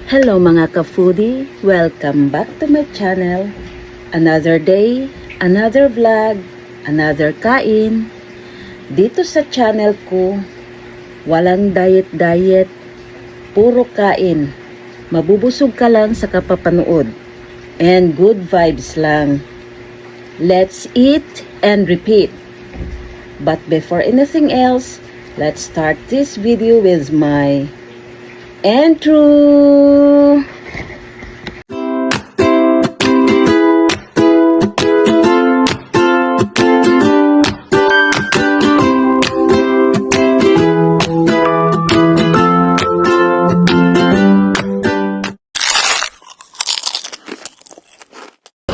Hello mga ka-foodie! Welcome back to my channel. Another day, another vlog, another kain. Dito sa channel ko, walang diet-diet, puro kain. Mabubusog ka lang sa kapapanood. And good vibes lang. Let's eat and repeat. But before anything else, let's start this video with my intro.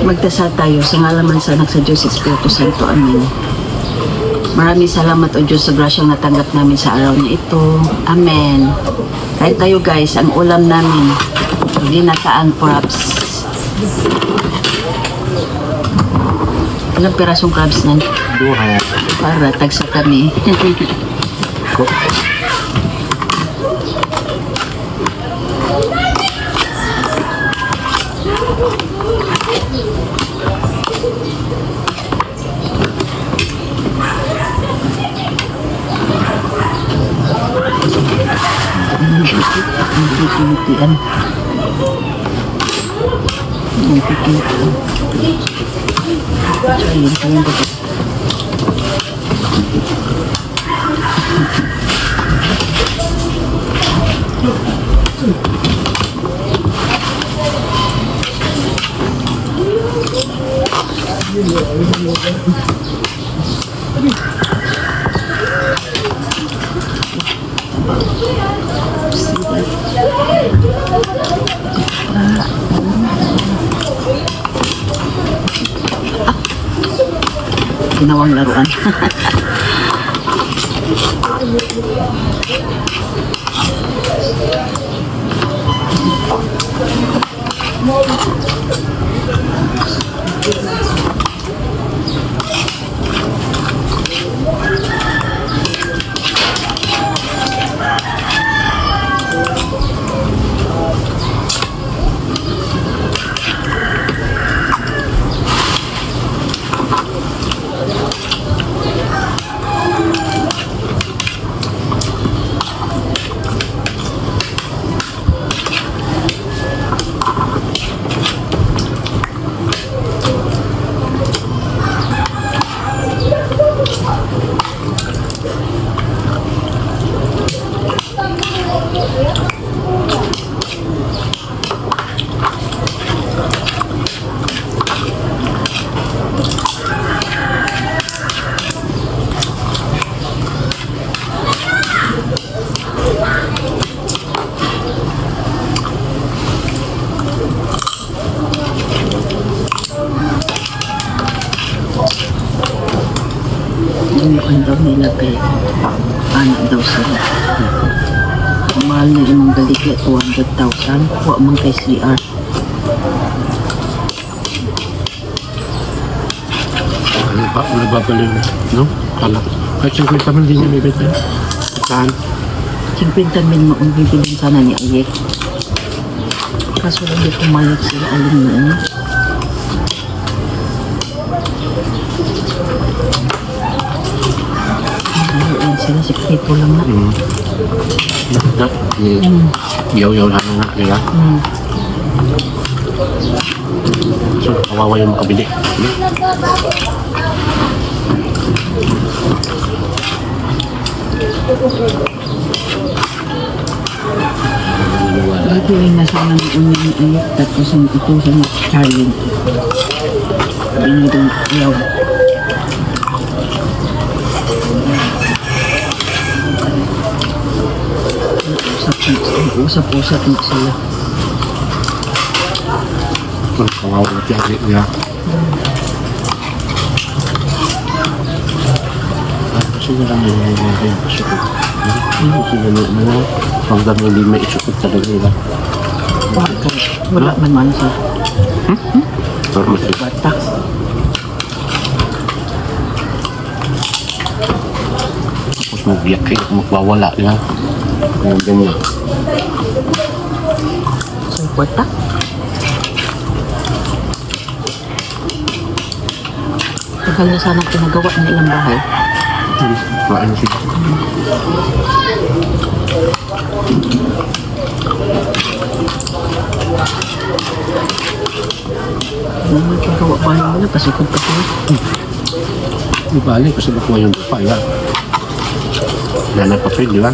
Magdasal tayo sa ngalaman sa anak sa Diyos Espiritu Santo. Amen. Maraming salamat o Diyos sa grasyang natanggap namin sa araw na ito. Amen. Kahit tayo guys, ang ulam namin, ginataang crabs. Ilang pirasong crabs na? Duha. Para tagsa kami. Ang ginawang laruan. Ang daw nila kay anak daw sila. Mahal na imong galigya 200,000. Huwag man kay CR. Ano pa? Nababaliw na, no? Kala. Kahit 50 man din niya may benta. Saan? 50 min mo ang bibilin sana ni Ayek. Kaso lang di pumayag sila alin na ano. Ayan sila, sikreto lang na. Yaw-yaw lang nga nila. So, kawawa yung makabili. Gagawin na sana ng unang Ayek. Tapos ang itusan ng Charlie. Binidong yaw. Usap-usap mo sila. Kawawa yung tiyari niya. Sige lang yung mga isukot. Sige lang mga hanggang hindi may isukot talaga nila. Wala man man sa bata. Tapos magbiyak kayo, magwawala na. Ganyan. kwarta. Tagal na sanang pinagawa ng ilang bahay. Paano siya? Pinagawa bahay nila, pasikod pa sila. Di bali, kasi nakuha yung lupa, yan. Nanay papel, di ba?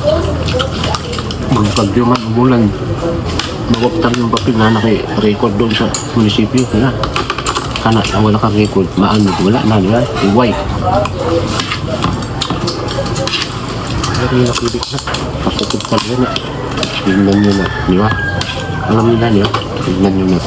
Magpagdiuman ang bulan, mawaptan yung papel na naki-record doon sa munisipyo. Kaya, kana, wala kang record, maano, wala na, di ba? Iway. Pero yung nakilig na, pasukod pa rin na. Tignan nyo na, di ba? Alam nila niyo, tignan nyo na.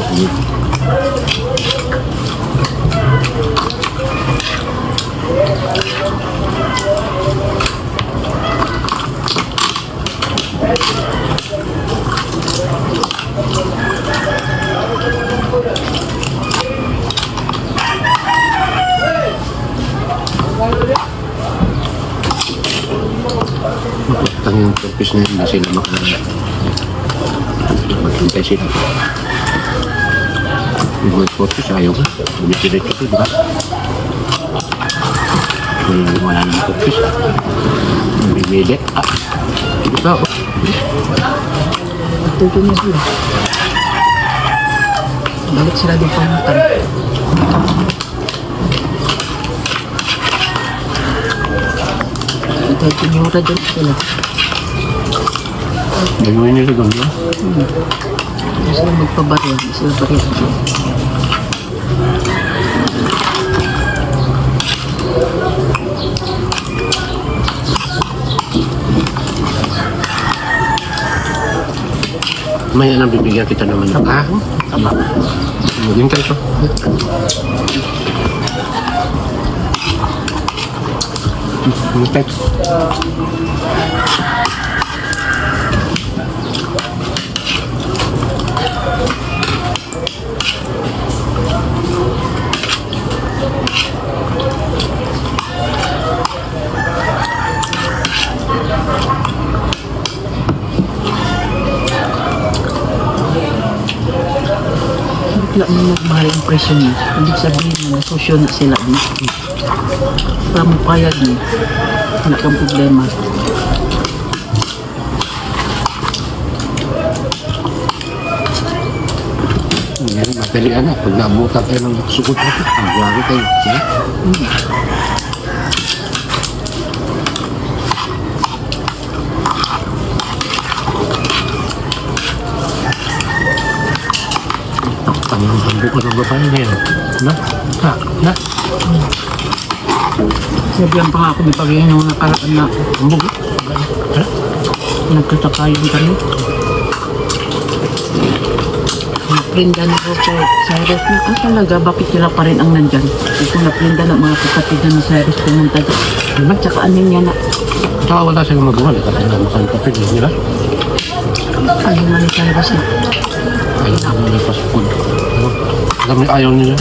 Matang yung purpose na yun, hindi sila maghintay sila. Yung mga purpose, ayaw ka. Bumitirit ka, diba? Wala naman purpose. Bimilit. Hindi ba? Tuto niya sila. Balik sila din pamutan. Dahil pinyura dyan sila. Gagawin nila doon, diba? Hindi sila magpabarya. Hindi sila barya. May anong bibigyan kita naman ng maging kayo. Okay. Bigla mo magmahal ang presyo niya. Hindi sabihin na nasosyo na sila dito. Para mapayag niya. Wala kang problema. Ngayon, madalian na. Pag naabutan kayo ng sukot natin, ang buwari kayo. Sige. Ang buka ng babae na yan. Na? Na? Sabihan pa nga ako may pagiging yung nakaraan na Ang buka? Ha? nagkatakayan kami. Naprindan ko po Cyrus na, talaga, bakit sila pa rin ang nandyan? Kung naprindan ng mga kapatid na ng Cyrus pumunta doon. Diba? Tsaka anin niya na, Tsaka wala silang magawa. Nakatanda mo kang kapit. Di ba? anin man ni Cyrus na. Ayaw na nila pasukod. Alam niyo, ayaw nila.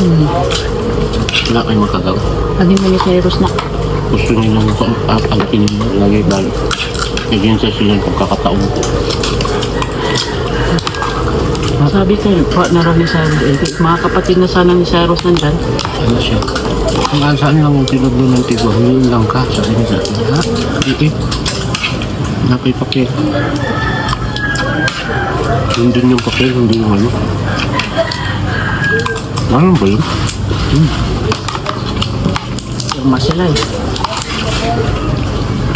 Wala kayong magkagawa. Anin man ni Cyrus na. Gusto nilang angkin nila. Lagi balik. Ganyan sa sila yung pagkakataon. Sabi tayo, na raw ni Cyrus, mga kapatid na sana ni Cyrus nandyan. Ano siya? Ang saan lang yung tinagdo ng tigo. Yun lang ka. Sabi niya sa akin. Ha? Hindi. Napay pakil. Yun din yung pakil. Hindi yung ano. Ano ba yun? Yung sila eh.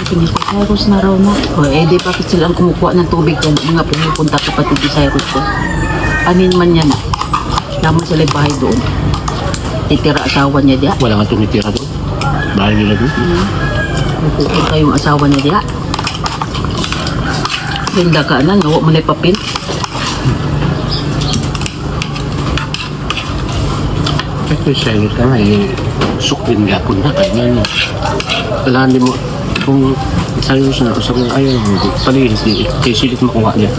Hindi ko Cyrus na raw na. O di bakit sila ang kumukuha ng tubig yan? Mga pumupunta kapatid ni Cyrus ko. Anin man niya na. Tama sila yung bahay doon. Titira asawa niya diya. Wala nga tumitira doon. Bahay nila doon. Pupunta yung asawa niya diya. Linda ka na, ngawa mo na yung papel. Ito yung silent ka nga eh. Sukin gapon na. Kaya wala mo. Kung sa'yo sa mga ayaw mo, palihis di. Kaya silit makuha niya.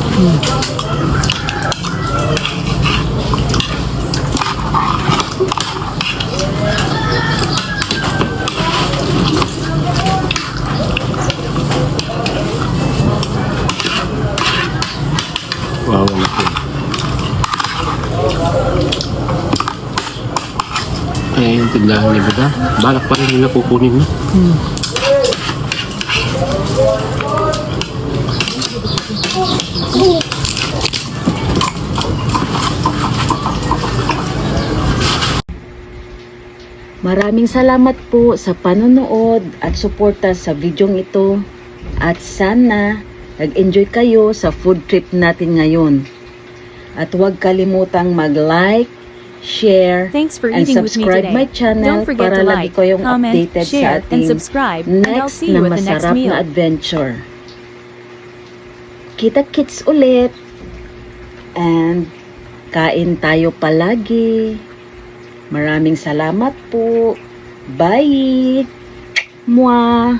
Wow, Ay, yung tindahan ni Buda. Balak pa rin nila kukunin na. Maraming salamat po sa panonood at suporta sa videong ito. At sana nag-enjoy kayo sa food trip natin ngayon. At huwag kalimutang mag-like, share, Thanks for and eating with me subscribe today. my channel Don't forget para to lagi like, kayong comment, updated sa share, and ating subscribe. And I'll next see na you at the next masarap meal. na adventure. Kita-kits ulit. And kain tayo palagi. Maraming salamat po. Bye! Mwah!